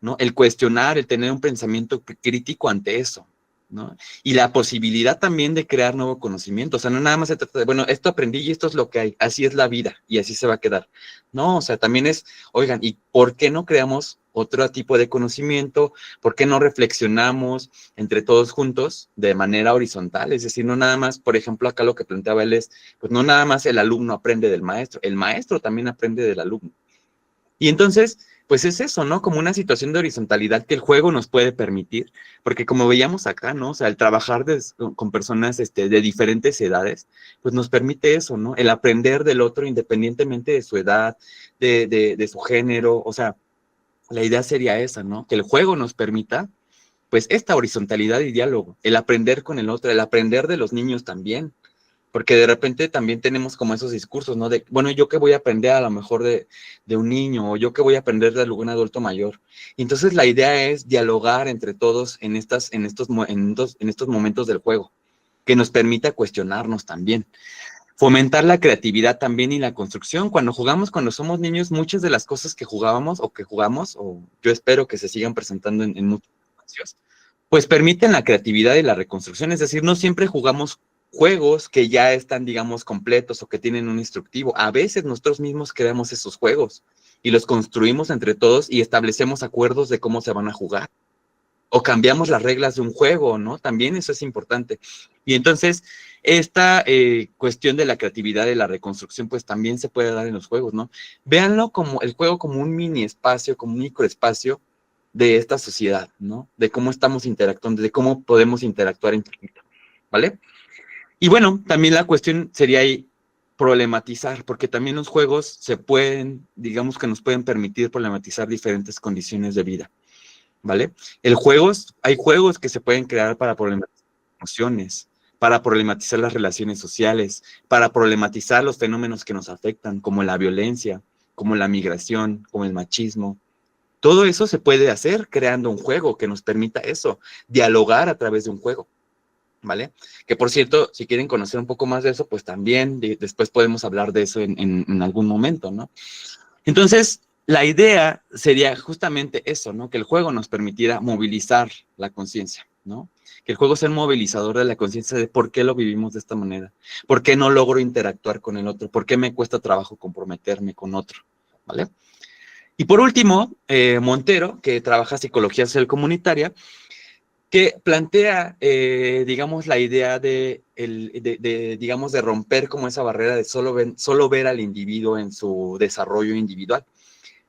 ¿no? El cuestionar, el tener un pensamiento crítico ante eso, ¿no? Y la posibilidad también de crear nuevo conocimiento. O sea, no nada más se trata de, bueno, esto aprendí y esto es lo que hay, así es la vida y así se va a quedar. No, o sea, también es, oigan, ¿y por qué no creamos otro tipo de conocimiento? ¿Por qué no reflexionamos entre todos juntos de manera horizontal? Es decir, no nada más, por ejemplo, acá lo que planteaba él es, pues no nada más el alumno aprende del maestro, el maestro también aprende del alumno. Y entonces, pues es eso, ¿no? Como una situación de horizontalidad que el juego nos puede permitir, porque como veíamos acá, ¿no? O sea, el trabajar con personas de diferentes edades, pues nos permite eso, ¿no? El aprender del otro independientemente de su edad, de su género, o sea, la idea sería esa, ¿no? Que el juego nos permita, pues, esta horizontalidad y diálogo, el aprender con el otro, el aprender de los niños también, porque de repente también tenemos como esos discursos, ¿no? De, bueno, ¿yo qué voy a aprender a lo mejor de un niño? ¿O yo qué voy a aprender de algún adulto mayor? Y entonces la idea es dialogar entre todos en estos momentos del juego, que nos permita cuestionarnos también. Fomentar la creatividad también y la construcción. Cuando jugamos, cuando somos niños, muchas de las cosas que jugábamos o que jugamos, o yo espero que se sigan presentando en muchos espacios, pues permiten la creatividad y la reconstrucción. Es decir, no siempre jugamos juegos que ya están, digamos, completos o que tienen un instructivo. A veces nosotros mismos creamos esos juegos y los construimos entre todos y establecemos acuerdos de cómo se van a jugar. O cambiamos las reglas de un juego, ¿no? También eso es importante. Y entonces, esta cuestión de la creatividad y la reconstrucción, pues también se puede dar en los juegos, ¿no? Véanlo como el juego como un mini espacio, como un microespacio de esta sociedad, ¿no? De cómo estamos interactuando, de cómo podemos interactuar entre ellos, ¿vale? Y bueno, también la cuestión sería ahí problematizar, porque también los juegos se pueden, digamos que nos pueden permitir problematizar diferentes condiciones de vida, ¿vale? Hay juegos que se pueden crear para problematizar emociones, para problematizar las relaciones sociales, para problematizar los fenómenos que nos afectan, como la violencia, como la migración, como el machismo. Todo eso se puede hacer creando un juego que nos permita eso, dialogar a través de un juego, ¿vale? Que por cierto, si quieren conocer un poco más de eso, pues también después podemos hablar de eso en algún momento, ¿no? Entonces, la idea sería justamente eso, ¿no? Que el juego nos permitiera movilizar la conciencia, ¿no? Que el juego sea un movilizador de la conciencia de por qué lo vivimos de esta manera, por qué no logro interactuar con el otro, por qué me cuesta trabajo comprometerme con otro, ¿vale? Y por último, Montero, que trabaja psicología social comunitaria, que plantea, digamos, la idea digamos, de romper como esa barrera de solo ver al individuo en su desarrollo individual,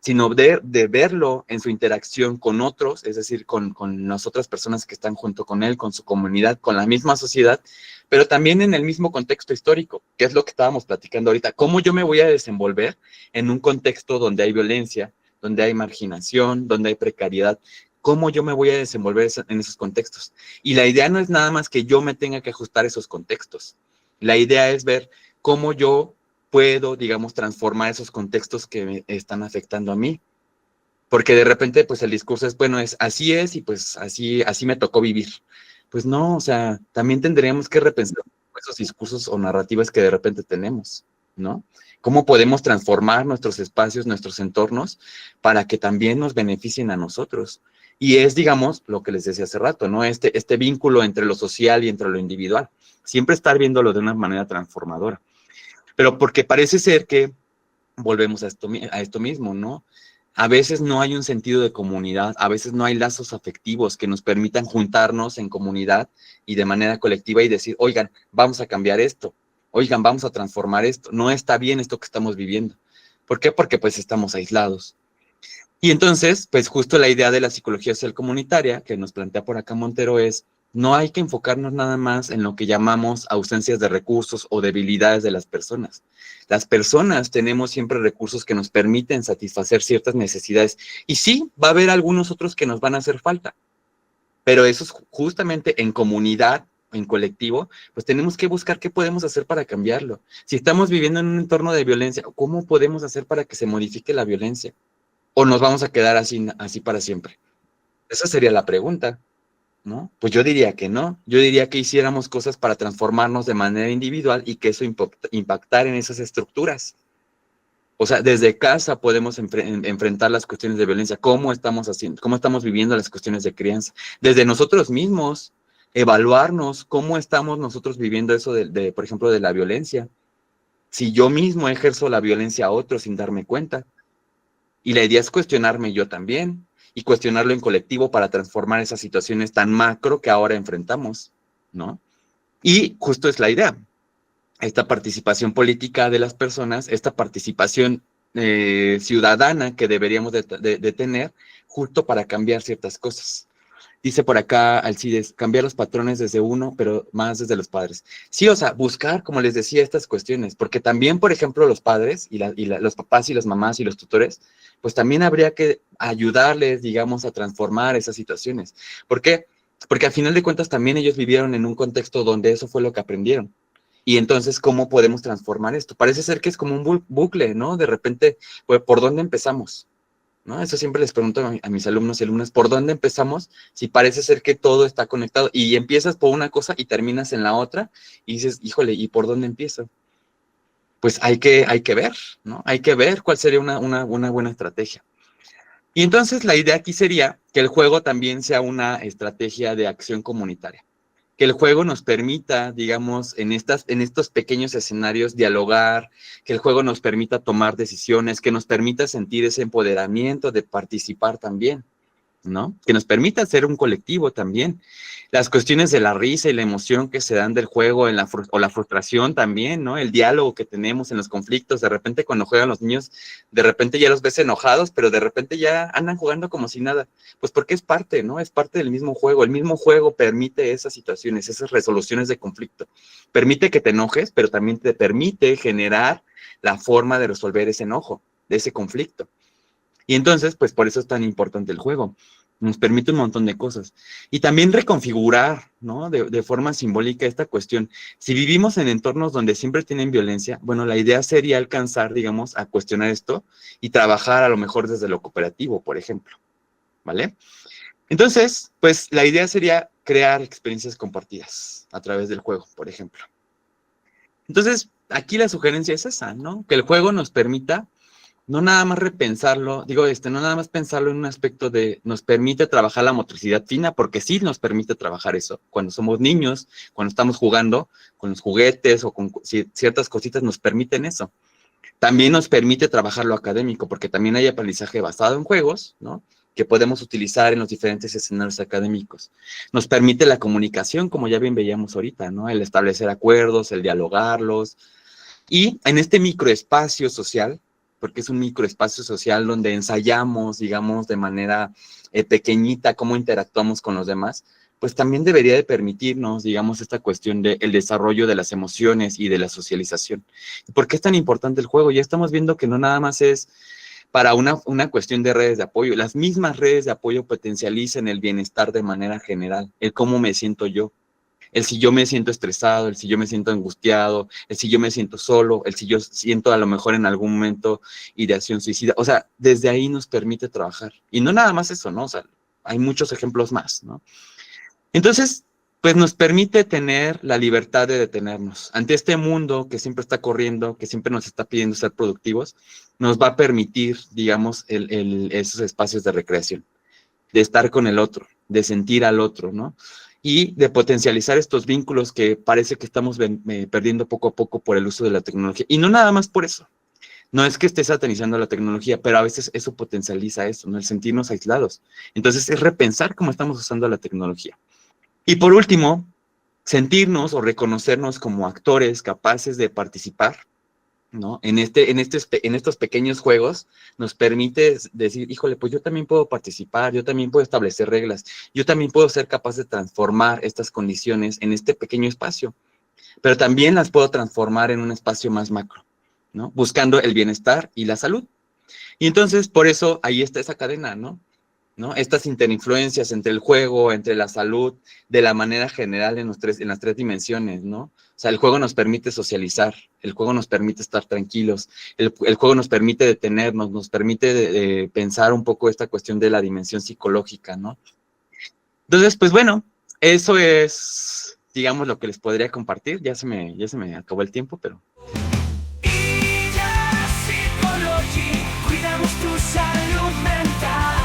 sino de verlo en su interacción con otros, es decir, con las otras personas que están junto con él, con su comunidad, con la misma sociedad, pero también en el mismo contexto histórico, que es lo que estábamos platicando ahorita. ¿Cómo yo me voy a desenvolver en un contexto donde hay violencia, donde hay marginación, donde hay precariedad? ¿Cómo yo me voy a desenvolver en esos contextos? Y la idea no es nada más que yo me tenga que ajustar a esos contextos. La idea es ver cómo yo puedo, digamos, transformar esos contextos que me están afectando a mí. Porque de repente, pues el discurso es, bueno, es así es y pues así me tocó vivir. Pues no, o sea, también tendríamos que repensar esos discursos o narrativas que de repente tenemos, ¿no? ¿Cómo podemos transformar nuestros espacios, nuestros entornos, para que también nos beneficien a nosotros? Y es, digamos, lo que les decía hace rato, ¿no? Este vínculo entre lo social y entre lo individual. Siempre estar viéndolo de una manera transformadora. Pero porque parece ser que volvemos a esto mismo, ¿no? A veces no hay un sentido de comunidad, a veces no hay lazos afectivos que nos permitan juntarnos en comunidad y de manera colectiva y decir, oigan, vamos a cambiar esto, oigan, vamos a transformar esto, no está bien esto que estamos viviendo. ¿Por qué? Porque pues estamos aislados. Y entonces, pues justo la idea de la psicología social comunitaria que nos plantea por acá Montero es, no hay que enfocarnos nada más en lo que llamamos ausencias de recursos o debilidades de las personas. Las personas tenemos siempre recursos que nos permiten satisfacer ciertas necesidades. Y sí, va a haber algunos otros que nos van a hacer falta, pero eso es justamente en comunidad, en colectivo, pues tenemos que buscar qué podemos hacer para cambiarlo. Si estamos viviendo en un entorno de violencia, ¿cómo podemos hacer para que se modifique la violencia? ¿O nos vamos a quedar así para siempre? Esa sería la pregunta, ¿no? Pues yo diría que no. Yo diría que hiciéramos cosas para transformarnos de manera individual y que eso impactara en esas estructuras. O sea, desde casa podemos enfrentar las cuestiones de violencia, cómo estamos haciendo, cómo estamos viviendo las cuestiones de crianza. Desde nosotros mismos, evaluarnos cómo estamos nosotros viviendo eso por ejemplo, de la violencia. Si yo mismo ejerzo la violencia a otros sin darme cuenta. Y la idea es cuestionarme yo también y cuestionarlo en colectivo para transformar esas situaciones tan macro que ahora enfrentamos, ¿no? Y justo es la idea, esta participación política de las personas, esta participación ciudadana que deberíamos de tener justo para cambiar ciertas cosas. Dice por acá Alcides, cambiar los patrones desde uno, pero más desde los padres. Sí, o sea, buscar, como les decía, estas cuestiones, porque también, por ejemplo, los padres los papás y las mamás y los tutores, pues también habría que ayudarles, digamos, a transformar esas situaciones. ¿Por qué? Porque al final de cuentas también ellos vivieron en un contexto donde eso fue lo que aprendieron. Y entonces, ¿cómo podemos transformar esto? Parece ser que es como un bucle, ¿no? De repente, pues, ¿por dónde empezamos? ¿No? Eso siempre les pregunto a mis alumnos y alumnas, ¿por dónde empezamos? Si parece ser que todo está conectado y empiezas por una cosa y terminas en la otra y dices, híjole, ¿y por dónde empiezo? Pues hay que ver, ¿no? Hay que ver cuál sería una buena estrategia. Y entonces la idea aquí sería que el juego también sea una estrategia de acción comunitaria. Que el juego nos permita, digamos, en estos pequeños escenarios dialogar, que el juego nos permita tomar decisiones, que nos permita sentir ese empoderamiento de participar también, ¿no? Que nos permita ser un colectivo también. Las cuestiones de la risa y la emoción que se dan del juego o la frustración también, ¿no? El diálogo que tenemos en los conflictos, de repente cuando juegan los niños, de repente ya los ves enojados, pero de repente ya andan jugando como si nada. Pues porque es parte, ¿no? Es parte del mismo juego. El mismo juego permite esas situaciones, esas resoluciones de conflicto. Permite que te enojes, pero también te permite generar la forma de resolver ese enojo, de ese conflicto. Y entonces, pues por eso es tan importante el juego. Nos permite un montón de cosas. Y también reconfigurar, ¿no? De forma simbólica esta cuestión. Si vivimos en entornos donde siempre tienen violencia, bueno, la idea sería alcanzar, digamos, a cuestionar esto y trabajar a lo mejor desde lo cooperativo, por ejemplo, ¿vale? Entonces, pues la idea sería crear experiencias compartidas a través del juego, por ejemplo. Entonces, aquí la sugerencia es esa, ¿no? Que el juego nos permita no nada más repensarlo, no nada más pensarlo en un aspecto de nos permite trabajar la motricidad fina, porque sí nos permite trabajar eso. Cuando somos niños, cuando estamos jugando con los juguetes o con ciertas cositas, nos permiten eso. También nos permite trabajar lo académico, porque también hay aprendizaje basado en juegos, ¿no? Que podemos utilizar en los diferentes escenarios académicos. Nos permite la comunicación, como ya bien veíamos ahorita, ¿no? El establecer acuerdos, el dialogarlos, y en este microespacio social, porque es un microespacio social donde ensayamos, digamos, de manera pequeñita cómo interactuamos con los demás, pues también debería de permitirnos, digamos, esta cuestión del desarrollo de las emociones y de la socialización. ¿Por qué es tan importante el juego? Ya estamos viendo que no nada más es para una cuestión de redes de apoyo. Las mismas redes de apoyo potencializan el bienestar de manera general, el cómo me siento yo, el si yo me siento estresado, el si yo me siento angustiado, el si yo me siento solo, el si yo siento a lo mejor en algún momento ideación suicida. O sea, desde ahí nos permite trabajar. Y no nada más eso, ¿no? O sea, hay muchos ejemplos más, ¿no? Entonces, pues nos permite tener la libertad de detenernos. Ante este mundo que siempre está corriendo, que siempre nos está pidiendo ser productivos, nos va a permitir, digamos, esos espacios de recreación, de estar con el otro, de sentir al otro, ¿no? Y de potencializar estos vínculos que parece que estamos perdiendo poco a poco por el uso de la tecnología. Y no nada más por eso. No es que esté satanizando la tecnología, pero a veces eso potencializa eso, ¿no? El sentirnos aislados. Entonces es repensar cómo estamos usando la tecnología. Y por último, sentirnos o reconocernos como actores capaces de participar, ¿no? En estos pequeños juegos nos permite decir, híjole, pues yo también puedo participar, yo también puedo establecer reglas, yo también puedo ser capaz de transformar estas condiciones en este pequeño espacio, pero también las puedo transformar en un espacio más macro, ¿no? Buscando el bienestar y la salud. Y entonces, por eso, ahí está esa cadena, ¿no? ¿no? Estas interinfluencias entre el juego, entre la salud, de la manera general en las tres dimensiones, ¿no? O sea, el juego nos permite socializar, el juego nos permite estar tranquilos, el juego nos permite detenernos, nos permite pensar un poco esta cuestión de la dimensión psicológica, ¿no? Entonces, pues bueno, eso es, digamos, lo que les podría compartir. Ya se me acabó el tiempo, pero... Cuidamos tu salud mental.